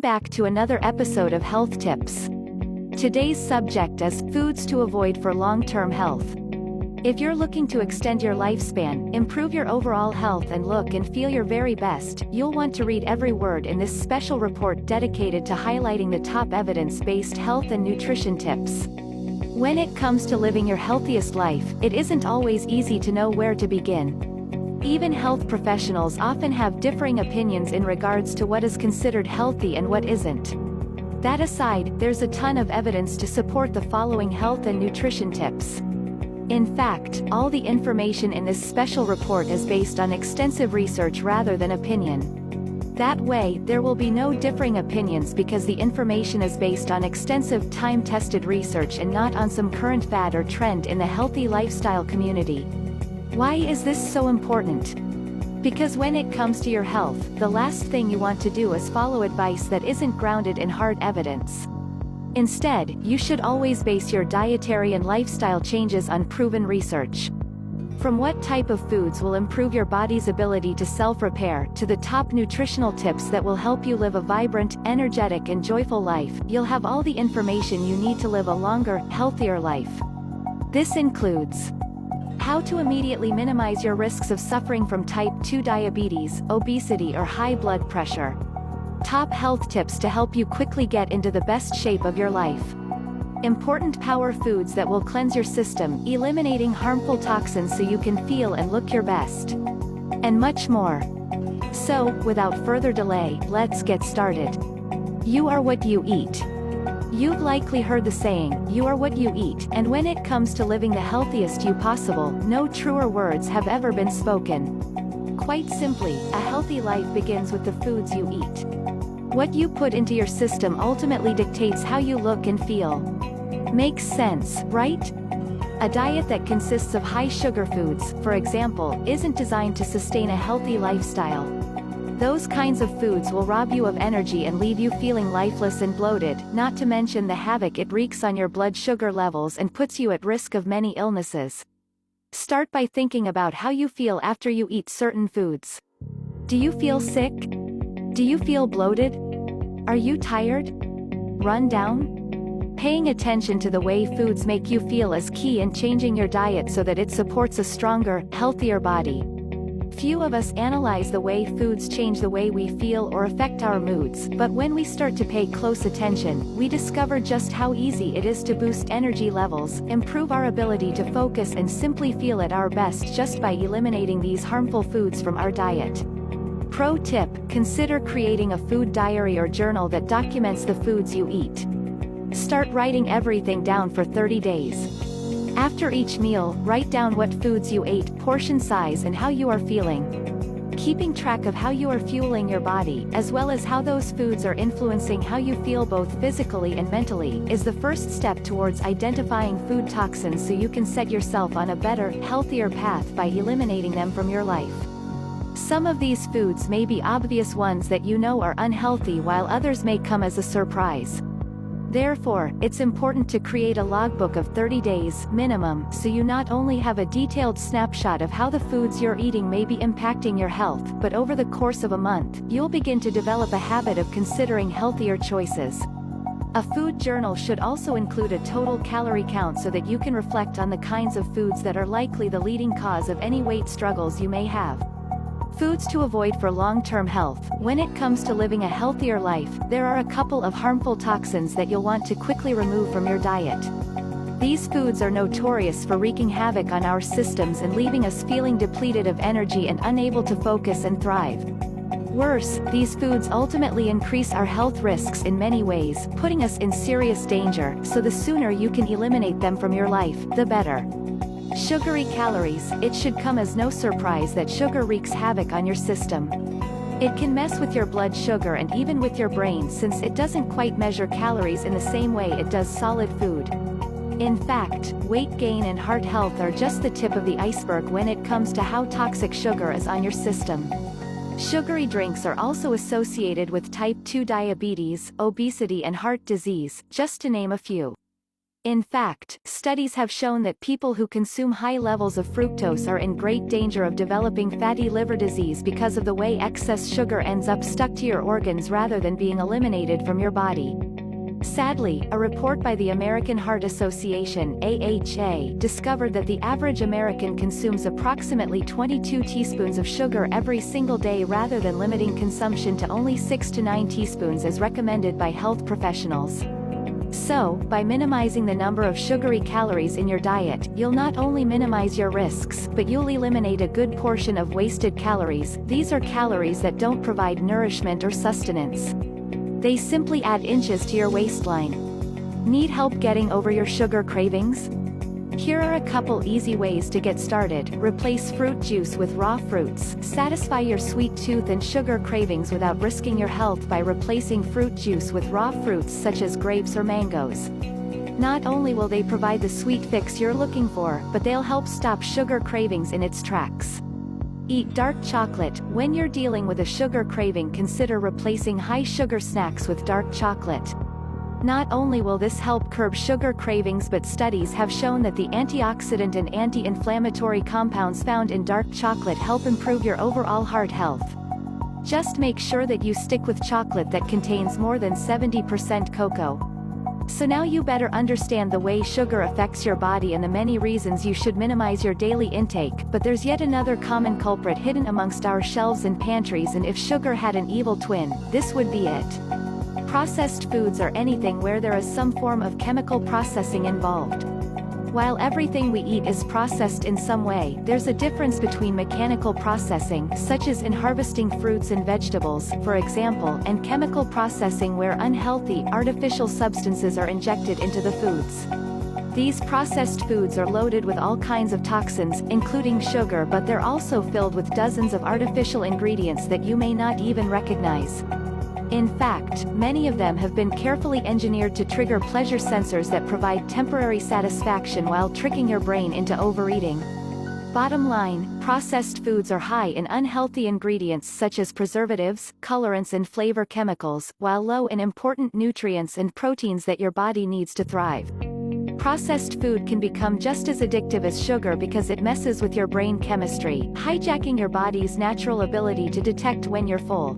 back to another episode of Health Tips. Today's subject is foods to avoid for long-term health. If you're looking to extend your lifespan, improve your overall health and look and feel your very best, you'll want to read every word in this special report dedicated to highlighting the top evidence-based health and nutrition tips. When it comes to living your healthiest life, it isn't always easy to know where to begin. Even health professionals often have differing opinions in regards to what is considered healthy and what isn't. That aside, there's a ton of evidence to support the following health and nutrition tips. In fact, all the information in this special report is based on extensive research rather than opinion. That way, there will be no differing opinions because the information is based on extensive time-tested research and not on some current fad or trend in the healthy lifestyle community. Why is this so important? Because when it comes to your health, the last thing you want to do is follow advice that isn't grounded in hard evidence. Instead, you should always base your dietary and lifestyle changes on proven research. From what type of foods will improve your body's ability to self-repair, to the top nutritional tips that will help you live a vibrant, energetic and joyful life, you'll have all the information you need to live a longer, healthier life. This includes how to immediately minimize your risks of suffering from type 2 diabetes, obesity or high blood pressure. Top health tips to help you quickly get into the best shape of your life. Important power foods that will cleanse your system, eliminating harmful toxins so you can feel and look your best. And much more. So, without further delay, let's get started. You are what you eat. You've likely heard the saying, you are what you eat, and when it comes to living the healthiest you possible, no truer words have ever been spoken. Quite simply, a healthy life begins with the foods you eat. What you put into your system ultimately dictates how you look and feel. Makes sense, right? A diet that consists of high sugar foods, for example, isn't designed to sustain a healthy lifestyle. Those kinds of foods will rob you of energy and leave you feeling lifeless and bloated, not to mention the havoc it wreaks on your blood sugar levels and puts you at risk of many illnesses. Start by thinking about how you feel after you eat certain foods. Do you feel sick? Do you feel bloated? Are you tired? Run down? Paying attention to the way foods make you feel is key in changing your diet so that it supports a stronger, healthier body. Few of us analyze the way foods change the way we feel or affect our moods, but when we start to pay close attention, we discover just how easy it is to boost energy levels, improve our ability to focus and simply feel at our best just by eliminating these harmful foods from our diet. Pro tip: consider creating a food diary or journal that documents the foods you eat. Start writing everything down for 30 days. After each meal, write down what foods you ate, portion size and how you are feeling. Keeping track of how you are fueling your body, as well as how those foods are influencing how you feel both physically and mentally, is the first step towards identifying food toxins so you can set yourself on a better, healthier path by eliminating them from your life. Some of these foods may be obvious ones that you know are unhealthy, while others may come as a surprise. Therefore, it's important to create a logbook of 30 days minimum, so you not only have a detailed snapshot of how the foods you're eating may be impacting your health, but over the course of a month, you'll begin to develop a habit of considering healthier choices. A food journal should also include a total calorie count so that you can reflect on the kinds of foods that are likely the leading cause of any weight struggles you may have. Foods to avoid for long-term health. When it comes to living a healthier life, there are a couple of harmful toxins that you'll want to quickly remove from your diet. These foods are notorious for wreaking havoc on our systems and leaving us feeling depleted of energy and unable to focus and thrive. Worse, these foods ultimately increase our health risks in many ways, putting us in serious danger, so the sooner you can eliminate them from your life, the better. Sugary calories. It should come as no surprise that sugar wreaks havoc on your system. It can mess with your blood sugar and even with your brain, since it doesn't quite measure calories in the same way it does solid food. In fact, weight gain and heart health are just the tip of the iceberg when it comes to how toxic sugar is on your system. Sugary drinks are also associated with type 2 diabetes, obesity and heart disease, just to name a few. In fact, studies have shown that people who consume high levels of fructose are in great danger of developing fatty liver disease because of the way excess sugar ends up stuck to your organs rather than being eliminated from your body. Sadly, a report by the American Heart Association (AHA) discovered that the average American consumes approximately 22 teaspoons of sugar every single day rather than limiting consumption to only 6 to 9 teaspoons as recommended by health professionals. So, by minimizing the number of sugary calories in your diet, you'll not only minimize your risks, but you'll eliminate a good portion of wasted calories. These are calories that don't provide nourishment or sustenance. They simply add inches to your waistline. Need help getting over your sugar cravings? Here are a couple easy ways to get started. Replace fruit juice with raw fruits. Satisfy your sweet tooth and sugar cravings without risking your health by replacing fruit juice with raw fruits such as grapes or mangoes. Not only will they provide the sweet fix you're looking for, but they'll help stop sugar cravings in its tracks. Eat dark chocolate. When you're dealing with a sugar craving, consider replacing high-sugar snacks with dark chocolate. Not only will this help curb sugar cravings, but studies have shown that the antioxidant and anti-inflammatory compounds found in dark chocolate help improve your overall heart health. Just make sure that you stick with chocolate that contains more than 70% cocoa. So now you better understand the way sugar affects your body and the many reasons you should minimize your daily intake. But there's yet another common culprit hidden amongst our shelves and pantries, and if sugar had an evil twin, this would be it. Processed foods are anything where there is some form of chemical processing involved. While everything we eat is processed in some way, there's a difference between mechanical processing, such as in harvesting fruits and vegetables, for example, and chemical processing where unhealthy, artificial substances are injected into the foods. These processed foods are loaded with all kinds of toxins, including sugar, but they're also filled with dozens of artificial ingredients that you may not even recognize. In fact, many of them have been carefully engineered to trigger pleasure sensors that provide temporary satisfaction while tricking your brain into overeating. Bottom line, processed foods are high in unhealthy ingredients such as preservatives, colorants and flavor chemicals, while low in important nutrients and proteins that your body needs to thrive. Processed food can become just as addictive as sugar because it messes with your brain chemistry, hijacking your body's natural ability to detect when you're full.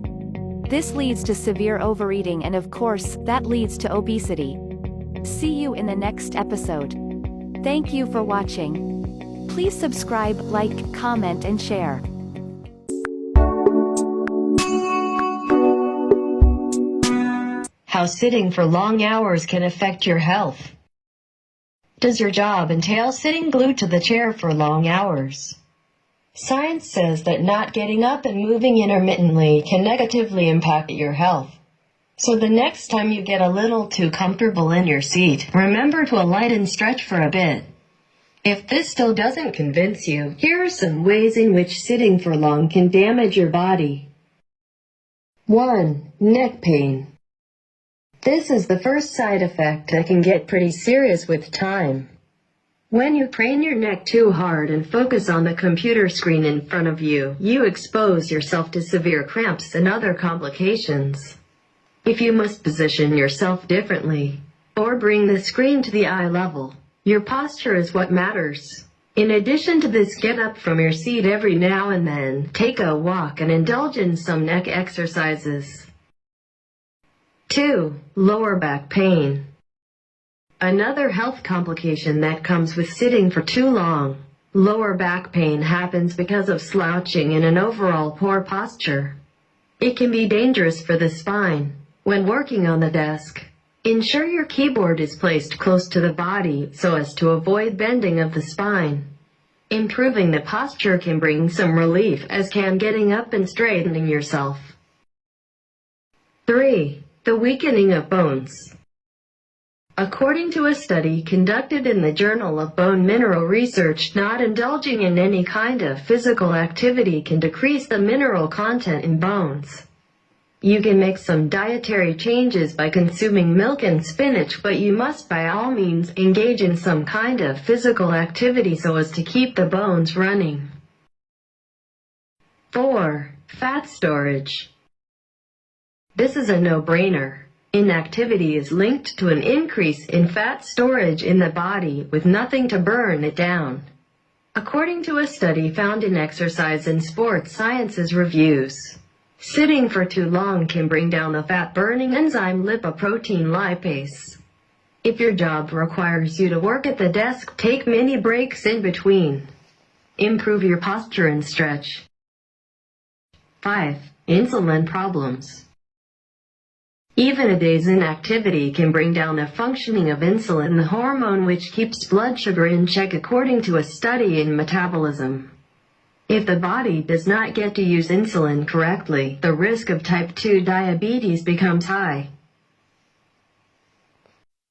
This leads to severe overeating, and of course, that leads to obesity. See you in the next episode. Thank you for watching. Please subscribe, like, comment and share. How sitting for long hours can affect your health. Does your job entail sitting glued to the chair for long hours? Science says that not getting up and moving intermittently can negatively impact your health. So the next time you get a little too comfortable in your seat, remember to alight and stretch for a bit. If this still doesn't convince you, here are some ways in which sitting for long can damage your body. 1. Neck pain. This is the first side effect that can get pretty serious with time. When you crane your neck too hard and focus on the computer screen in front of you, you expose yourself to severe cramps and other complications. If you must position yourself differently, or bring the screen to the eye level, your posture is what matters. In addition to this, get up from your seat every now and then, take a walk and indulge in some neck exercises. 2. Lower back pain. Another health complication that comes with sitting for too long. Lower back pain happens because of slouching and an overall poor posture. It can be dangerous for the spine. When working on the desk, ensure your keyboard is placed close to the body so as to avoid bending of the spine. Improving the posture can bring some relief, as can getting up and straightening yourself. 3. The weakening of bones. According to a study conducted in the Journal of Bone Mineral Research, not indulging in any kind of physical activity can decrease the mineral content in bones. You can make some dietary changes by consuming milk and spinach, but you must by all means engage in some kind of physical activity so as to keep the bones running. 4. Fat storage. This is a no-brainer. Inactivity is linked to an increase in fat storage in the body with nothing to burn it down. According to a study found in Exercise and Sports Sciences Reviews, sitting for too long can bring down the fat-burning enzyme lipoprotein lipase. If your job requires you to work at the desk, take mini breaks in between. Improve your posture and stretch. 5. Insulin problems. Even a day's inactivity can bring down the functioning of insulin, the hormone which keeps blood sugar in check, according to a study in Metabolism. If the body does not get to use insulin correctly, the risk of type 2 diabetes becomes high.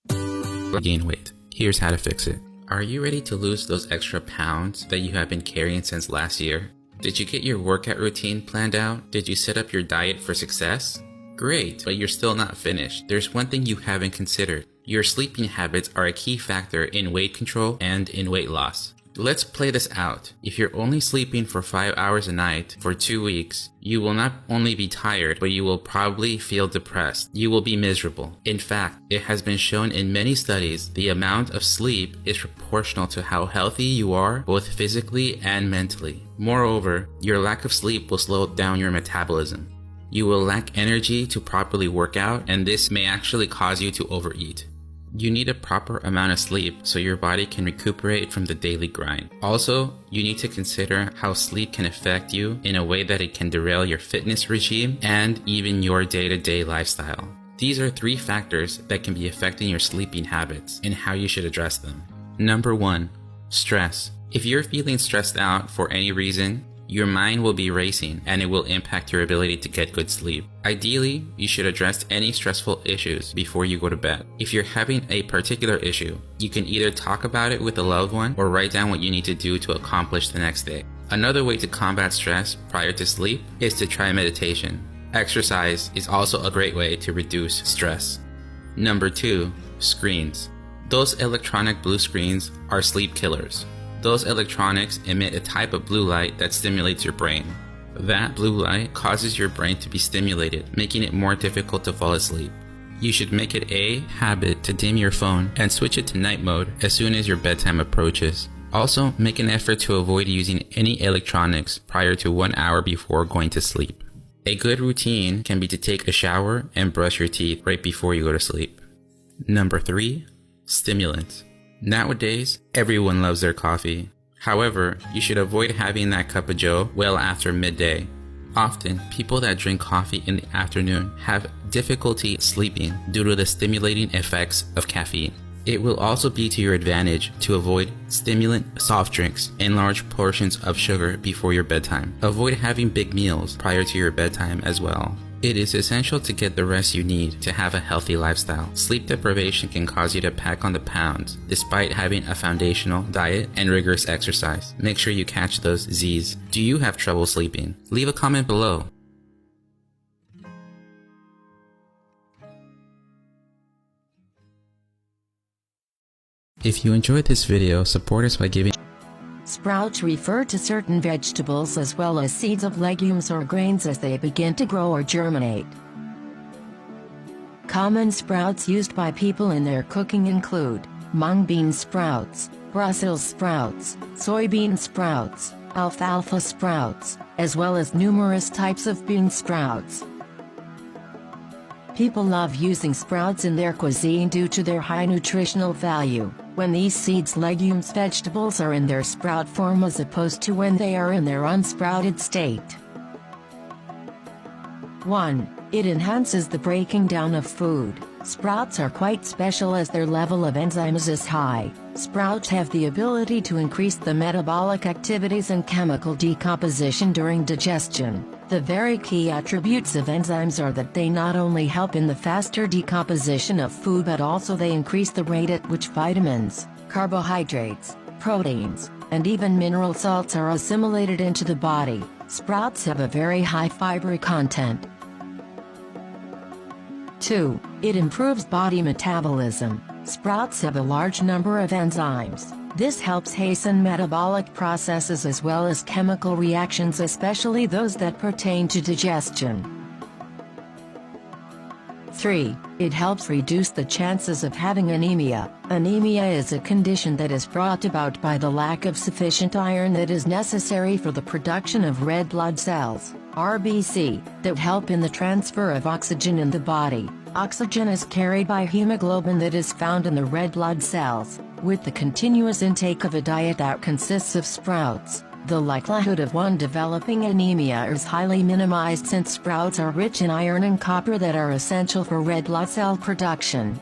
Gain weight. Here's how to fix it. Are you ready to lose those extra pounds that you have been carrying since last year? Did you get your workout routine planned out? Did you set up your diet for success? Great, but you're still not finished. There's one thing you haven't considered. Your sleeping habits are a key factor in weight control and in weight loss. Let's play this out. If you're only sleeping for 5 hours a night for 2 weeks, you will not only be tired, but you will probably feel depressed. You will be miserable. In fact, it has been shown in many studies the amount of sleep is proportional to how healthy you are, both physically and mentally. Moreover, your lack of sleep will slow down your metabolism. You will lack energy to properly work out, and this may actually cause you to overeat. You need a proper amount of sleep so your body can recuperate from the daily grind. Also, you need to consider how sleep can affect you in a way that it can derail your fitness regime and even your day-to-day lifestyle. These are 3 factors that can be affecting your sleeping habits and how you should address them. Number 1, stress. If you're feeling stressed out for any reason, your mind will be racing and it will impact your ability to get good sleep. Ideally, you should address any stressful issues before you go to bed. If you're having a particular issue, you can either talk about it with a loved one or write down what you need to do to accomplish the next day. Another way to combat stress prior to sleep is to try meditation. Exercise is also a great way to reduce stress. Number 2, screens. Those electronic blue screens are sleep killers. Those electronics emit a type of blue light that stimulates your brain. That blue light causes your brain to be stimulated, making it more difficult to fall asleep. You should make it a habit to dim your phone and switch it to night mode as soon as your bedtime approaches. Also, make an effort to avoid using any electronics prior to 1 hour before going to sleep. A good routine can be to take a shower and brush your teeth right before you go to sleep. Number 3, stimulants. Nowadays, everyone loves their coffee. However, you should avoid having that cup of joe well after midday. Often, people that drink coffee in the afternoon have difficulty sleeping due to the stimulating effects of caffeine. It will also be to your advantage to avoid stimulant soft drinks and large portions of sugar before your bedtime. Avoid having big meals prior to your bedtime as well. It is essential to get the rest you need to have a healthy lifestyle. Sleep deprivation can cause you to pack on the pounds despite having a foundational diet and rigorous exercise. Make sure you catch those Z's. Do you have trouble sleeping? Leave a comment below. If you enjoyed this video, support us by giving. Sprouts refer to certain vegetables as well as seeds of legumes or grains as they begin to grow or germinate. Common sprouts used by people in their cooking include mung bean sprouts, Brussels sprouts, soybean sprouts, alfalfa sprouts, as well as numerous types of bean sprouts. People love using sprouts in their cuisine due to their high nutritional value, when these seeds, legumes, vegetables are in their sprout form as opposed to when they are in their unsprouted state. 1. It enhances the breaking down of food. Sprouts are quite special as their level of enzymes is high. Sprouts have the ability to increase the metabolic activities and chemical decomposition during digestion. The very key attributes of enzymes are that they not only help in the faster decomposition of food but also they increase the rate at which vitamins, carbohydrates, proteins, and even mineral salts are assimilated into the body. Sprouts have a very high fiber content. 2. It improves body metabolism. Sprouts have a large number of enzymes. This helps hasten metabolic processes as well as chemical reactions, especially those that pertain to digestion. 3. It helps reduce the chances of having anemia. Anemia is a condition that is brought about by the lack of sufficient iron that is necessary for the production of red blood cells, RBC, that help in the transfer of oxygen in the body. Oxygen is carried by hemoglobin that is found in the red blood cells. With the continuous intake of a diet that consists of sprouts, the likelihood of one developing anemia is highly minimized since sprouts are rich in iron and copper that are essential for red blood cell production.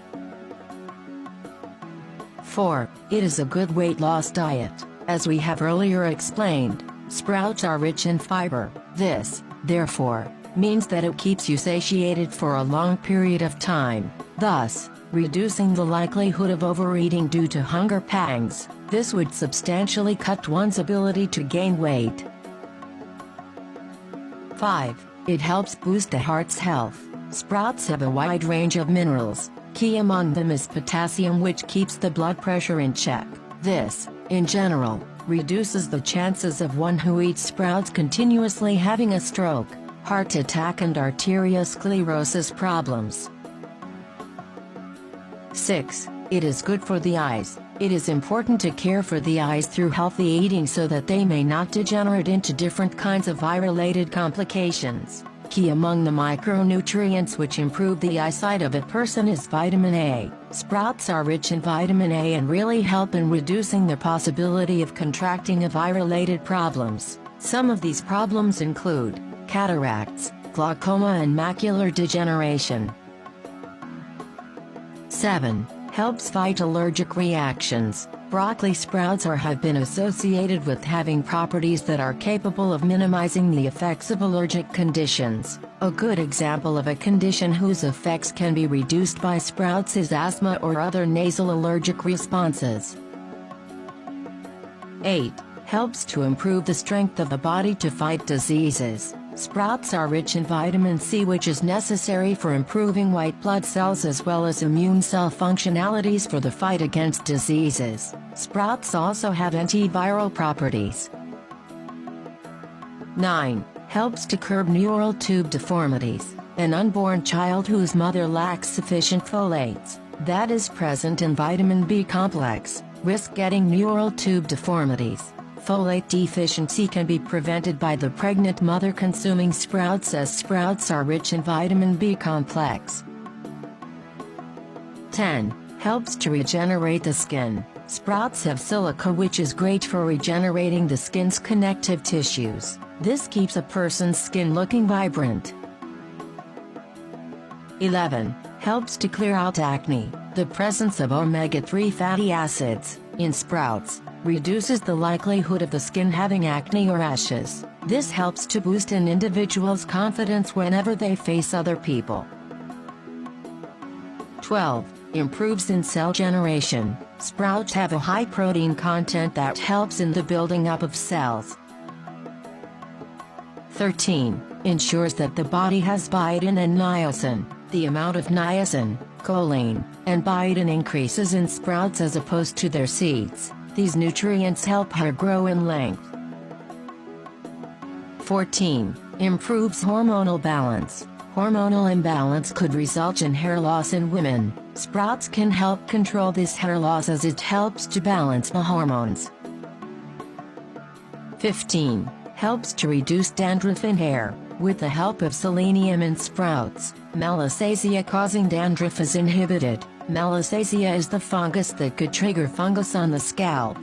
4. It is a good weight loss diet. As we have earlier explained, sprouts are rich in fiber. This, therefore, means that it keeps you satiated for a long period of time, thus, reducing the likelihood of overeating due to hunger pangs. This would substantially cut one's ability to gain weight. 5. It helps boost the heart's health. Sprouts have a wide range of minerals. Key among them is potassium, which keeps the blood pressure in check. This, in general, reduces the chances of one who eats sprouts continuously having a stroke, heart attack and arteriosclerosis problems. 6. It is good for the eyes. It is important to care for the eyes through healthy eating so that they may not degenerate into different kinds of eye-related complications. Key among the micronutrients which improve the eyesight of a person is vitamin A. Sprouts are rich in vitamin A and really help in reducing the possibility of contracting of eye-related problems. Some of these problems include cataracts, glaucoma and macular degeneration. 7. Helps fight allergic reactions. Broccoli sprouts have been associated with having properties that are capable of minimizing the effects of allergic conditions. A good example of a condition whose effects can be reduced by sprouts is asthma or other nasal allergic responses. 8. Helps to improve the strength of the body to fight diseases. Sprouts are rich in vitamin C, which is necessary for improving white blood cells as well as immune cell functionalities for the fight against diseases. Sprouts also have antiviral properties. 9. Helps to curb neural tube deformities. An unborn child whose mother lacks sufficient folates, that is present in vitamin B complex, risk getting neural tube deformities. Folate deficiency can be prevented by the pregnant mother consuming sprouts, as sprouts are rich in vitamin B complex. 10. Helps to regenerate the skin. Sprouts have silica, which is great for regenerating the skin's connective tissues. This keeps a person's skin looking vibrant. 11. Helps to clear out acne. The presence of omega-3 fatty acids in sprouts reduces the likelihood of the skin having acne or rashes. This helps to boost an individual's confidence whenever they face other people. 12. Improves in cell generation. Sprouts have a high protein content that helps in the building up of cells. 13. Ensures that the body has biotin and niacin. The amount of niacin, choline, and biotin increases in sprouts as opposed to their seeds. These nutrients help hair grow in length. 14. Improves hormonal balance. Hormonal imbalance could result in hair loss in women. Sprouts can help control this hair loss as it helps to balance the hormones. 15. Helps to reduce dandruff in hair. With the help of selenium in sprouts, Malassezia causing dandruff is inhibited. Malassezia is the fungus that could trigger fungus on the scalp.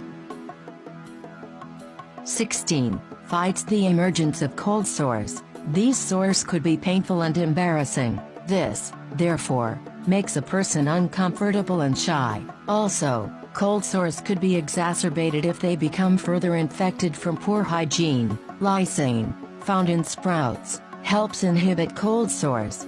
16. Fights the emergence of cold sores. These sores could be painful and embarrassing. This, therefore, makes a person uncomfortable and shy. Also, cold sores could be exacerbated if they become further infected from poor hygiene. Lysine, found in sprouts, helps inhibit cold sores.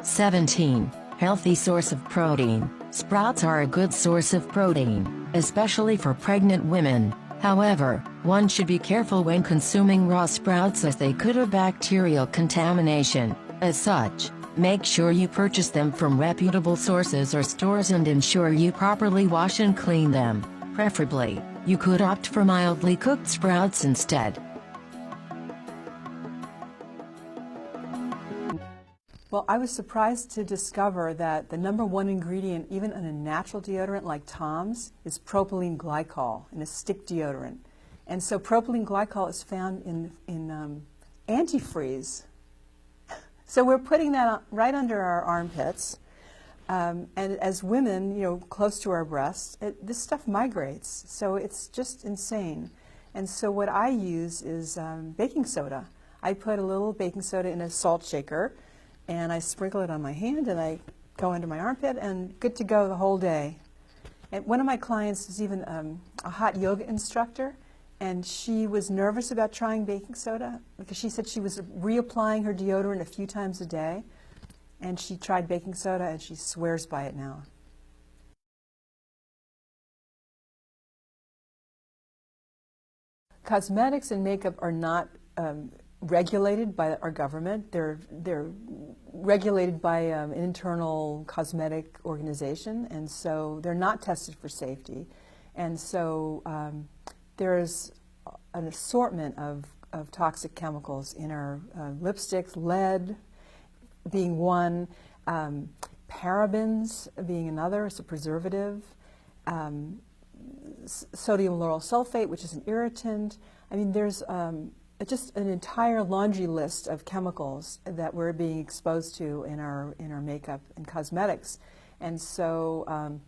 17. Healthy source of protein. Sprouts are a good source of protein, especially for pregnant women. However, one should be careful when consuming raw sprouts as they could have bacterial contamination. As such, make sure you purchase them from reputable sources or stores and ensure you properly wash and clean them. Preferably, you could opt for mildly cooked sprouts instead. Well, I was surprised to discover that the #1 ingredient, even in a natural deodorant like Tom's, is propylene glycol in a stick deodorant. And so propylene glycol is found in antifreeze. So we're putting that right under our armpits. And as women, close to our breasts, this stuff migrates. So it's just insane. And so what I use is baking soda. I put a little baking soda in a salt shaker, and I sprinkle it on my hand, and I go under my armpit, and good to go the whole day. And one of my clients is even a hot yoga instructor, and she was nervous about trying baking soda because she said she was reapplying her deodorant a few times a day, and she tried baking soda, and she swears by it now. Cosmetics and makeup are not regulated by our government. They're regulated by an internal cosmetic organization, and so they're not tested for safety. And so there's an assortment of toxic chemicals in our lipsticks, lead being one, parabens being another, it's a preservative, sodium lauryl sulfate, which is an irritant. I mean, there's just an entire laundry list of chemicals that we're being exposed to in our makeup and cosmetics. And so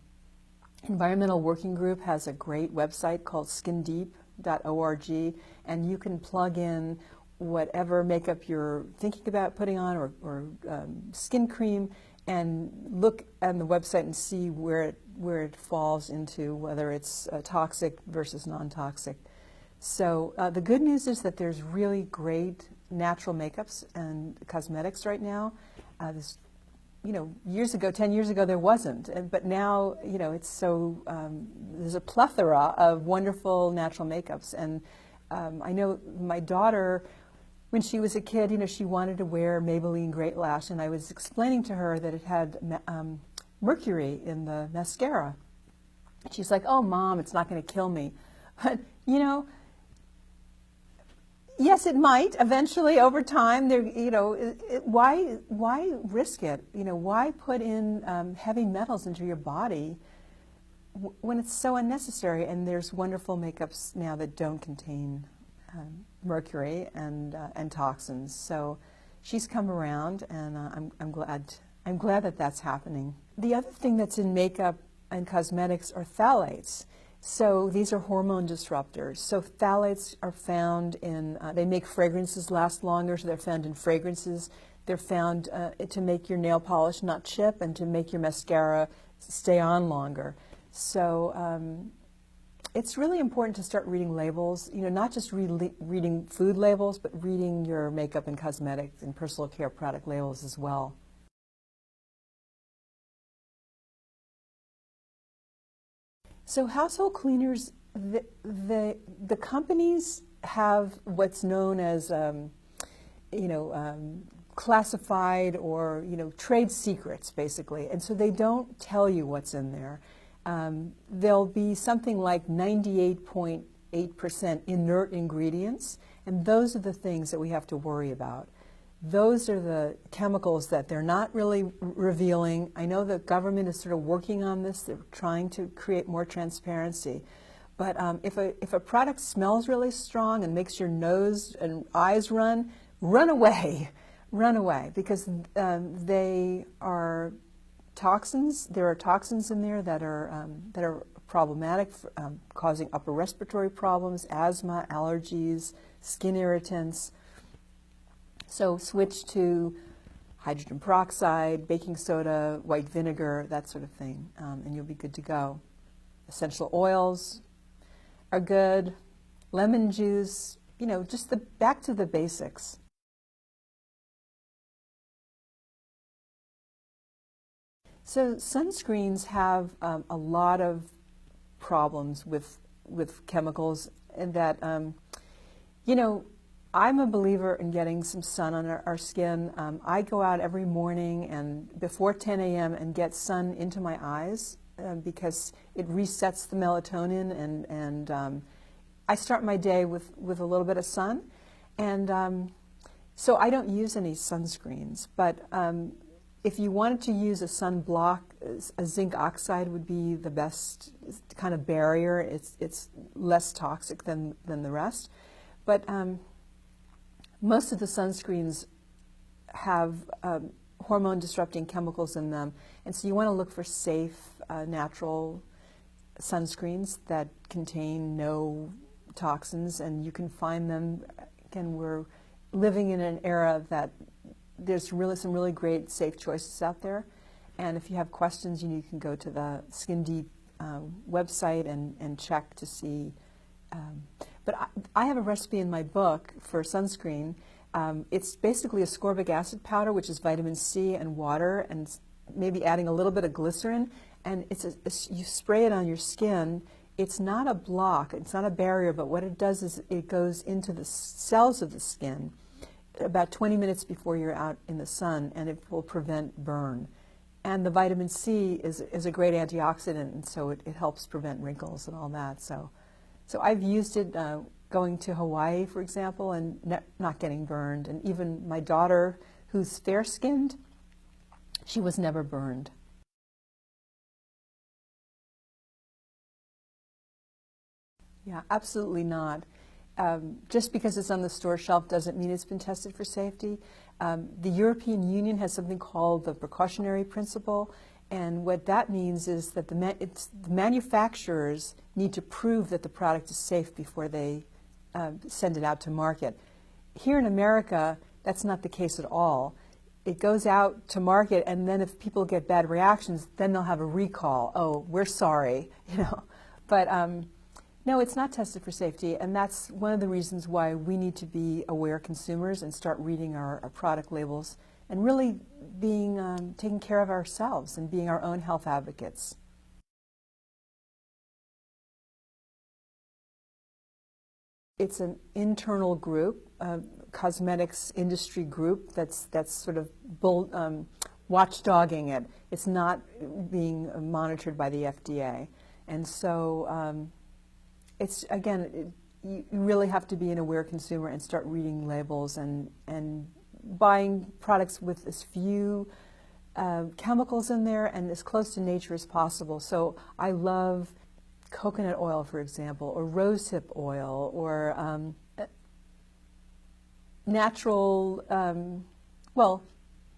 Environmental Working Group has a great website called skindeep.org, and you can plug in whatever makeup you're thinking about putting on, or skin cream, and look on the website and see where it falls into, whether it's toxic versus non-toxic. So the good news is that there's really great natural makeups and cosmetics right now. Years ago, 10 years ago, there wasn't, but now, it's so, there's a plethora of wonderful natural makeups. And I know my daughter, when she was a kid, she wanted to wear Maybelline Great Lash, and I was explaining to her that it had mercury in the mascara. She's like, "Oh, Mom, it's not going to kill me." But, yes, it might eventually over time. Why risk it? Why put in heavy metals into your body when it's so unnecessary? And there's wonderful makeups now that don't contain mercury and toxins. So she's come around, and I'm glad that that's happening. The other thing that's in makeup and cosmetics are phthalates. So these are hormone disruptors. So phthalates are found in, they make fragrances last longer, so they're found in fragrances. They're found to make your nail polish not chip, and to make your mascara stay on longer. So it's really important to start reading labels, not just reading food labels, but reading your makeup and cosmetics and personal care product labels as well. So household cleaners, the companies have what's known as, classified or, trade secrets, basically. And so they don't tell you what's in there. There'll be something like 98.8% inert ingredients, and those are the things that we have to worry about. Those are the chemicals that they're not really revealing. I know the government is sort of working on this. They're trying to create more transparency. But if a product smells really strong and makes your nose and eyes run away. Run away, because they are toxins. There are toxins in there that are problematic, causing upper respiratory problems, asthma, allergies, skin irritants. So switch to hydrogen peroxide, baking soda, white vinegar, that sort of thing, and you'll be good to go. Essential oils are good. Lemon juice, just back to the basics. So sunscreens have a lot of problems with chemicals, and that, I'm a believer in getting some sun on our skin. I go out every morning and before 10 a.m. and get sun into my eyes because it resets the melatonin, and I start my day with a little bit of sun. And So I don't use any sunscreens, but if you wanted to use a sunblock, a zinc oxide would be the best kind of barrier. It's less toxic than the rest. But most of the sunscreens have hormone-disrupting chemicals in them, and so you want to look for safe, natural sunscreens that contain no toxins, and you can find them. Again, we're living in an era that there's really some really great safe choices out there, and if you have questions, you can go to the Skin Deep website and check to see. But I have a recipe in my book for sunscreen. It's basically ascorbic acid powder, which is vitamin C and water, and maybe adding a little bit of glycerin, and you spray it on your skin. It's not a block, it's not a barrier, but what it does is it goes into the cells of the skin about 20 minutes before you're out in the sun, and it will prevent burn. And the vitamin C is a great antioxidant, and so it helps prevent wrinkles and all that. So I've used it going to Hawaii, for example, and not getting burned. And even my daughter, who's fair-skinned, she was never burned. Yeah, absolutely not. Just because it's on the store shelf doesn't mean it's been tested for safety. The European Union has something called the precautionary principle, and what that means is that the manufacturers need to prove that the product is safe before they send it out to market. Here in America, that's not the case at all. It goes out to market, and then if people get bad reactions, then they'll have a recall. Oh, we're sorry, you know. But no, it's not tested for safety, and that's one of the reasons why we need to be aware consumers and start reading our product labels and really being taking care of ourselves and being our own health advocates. It's an internal group, cosmetics industry group that's sort of watchdogging it. It's not being monitored by the FDA, and so it's again, you really have to be an aware consumer and start reading labels and buying products with as few chemicals in there and as close to nature as possible. So I love coconut oil, for example, or rosehip oil, or natural, well,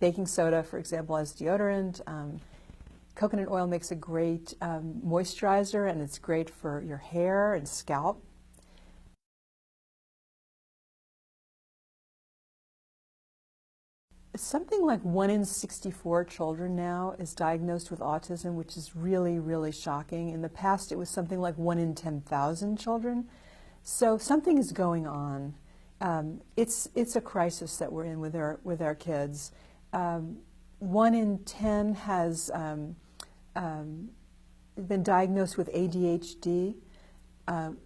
baking soda, for example, as deodorant. Coconut oil makes a great moisturizer, and it's great for your hair and scalp. Something like 1 in 64 children now is diagnosed with autism, which is really, really shocking. In the past, it was something like 1 in 10,000 children. So something is going on. It's a crisis that we're in with our kids. 1 in 10 has been diagnosed with ADHD,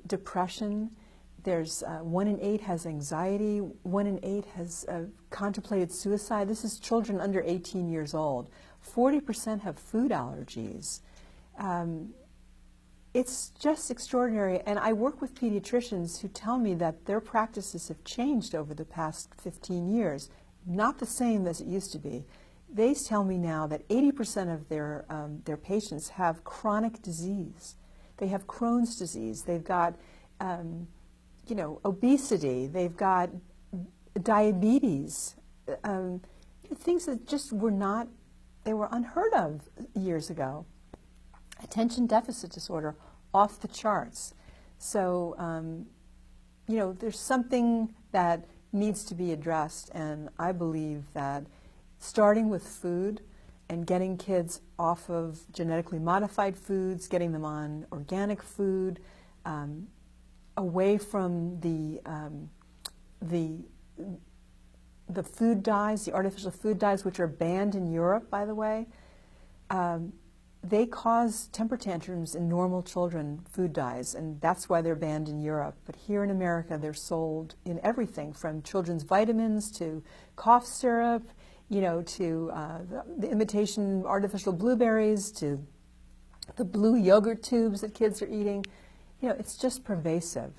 depression. There's 1 in 8 has anxiety. 1 in 8 has contemplated suicide. This is children under 18 years old. 40% have food allergies. It's just extraordinary. And I work with pediatricians who tell me that their practices have changed over the past 15 years. Not the same as it used to be. They tell me now that 80% of their patients have chronic disease. They have Crohn's disease. They've got obesity. They've got diabetes. Things that just they were unheard of years ago. Attention deficit disorder, off the charts. So, there's something that needs to be addressed, and I believe that starting with food and getting kids off of genetically modified foods, getting them on organic food, away from the food dyes, the artificial food dyes, which are banned in Europe, by the way. They cause temper tantrums in normal children, food dyes, and that's why they're banned in Europe. But here in America, they're sold in everything from children's vitamins to cough syrup, to the imitation artificial blueberries, to the blue yogurt tubes that kids are eating. It's just pervasive.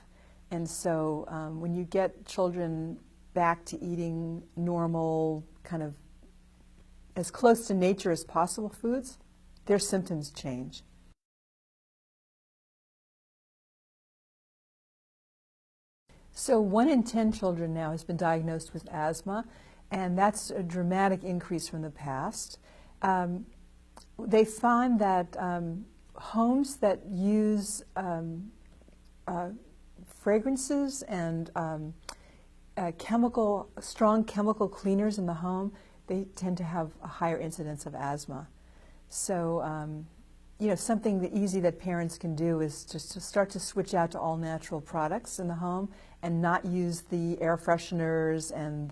And so when you get children back to eating normal, kind of as close to nature as possible foods, their symptoms change. So 1 in 10 children now has been diagnosed with asthma, and that's a dramatic increase from the past. They find that homes that use fragrances and strong chemical cleaners in the home, they tend to have a higher incidence of asthma. So, something easy that parents can do is just to start to switch out to all natural products in the home and not use the air fresheners and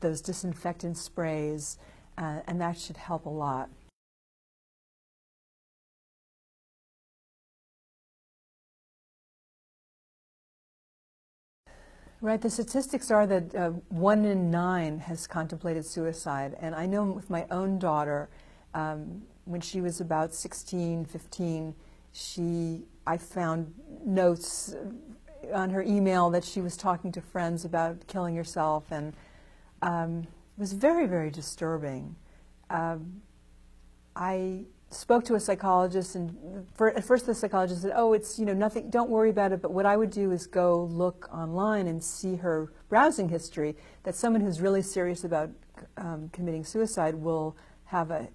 those disinfectant sprays, and that should help a lot. Right, the statistics are that 1 in 9 has contemplated suicide, and I know with my own daughter, when she was about 16, 15, I found notes on her email that she was talking to friends about killing herself, and it was very, very disturbing. I spoke to a psychologist, and at first the psychologist said, "Oh, it's nothing. Don't worry about it." But what I would do is go look online and see her browsing history. That someone who's really serious about committing suicide will have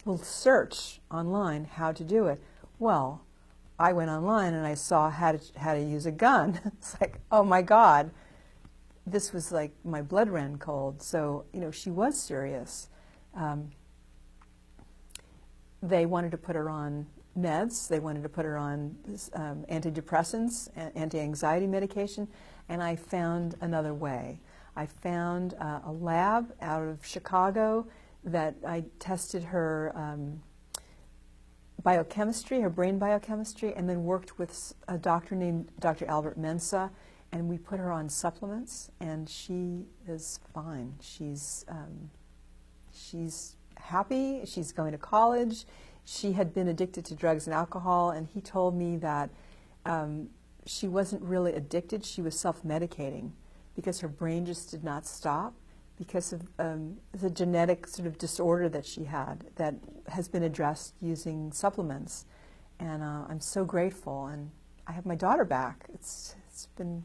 will search online how to do it. Well, I went online and I saw how to use a gun. It's like, oh my God, this was like my blood ran cold. So she was serious. They wanted to put her on meds. They wanted to put her on antidepressants, anti-anxiety medication, and I found another way. I found a lab out of Chicago that I tested her biochemistry, her brain biochemistry, and then worked with a doctor named Dr. Albert Mensa, and we put her on supplements, and she is fine. She's happy. She's going to college. She had been addicted to drugs and alcohol, and he told me that she wasn't really addicted. She was self-medicating because her brain just did not stop because of the genetic sort of disorder that she had that has been addressed using supplements. And I'm so grateful, and I have my daughter back. It's been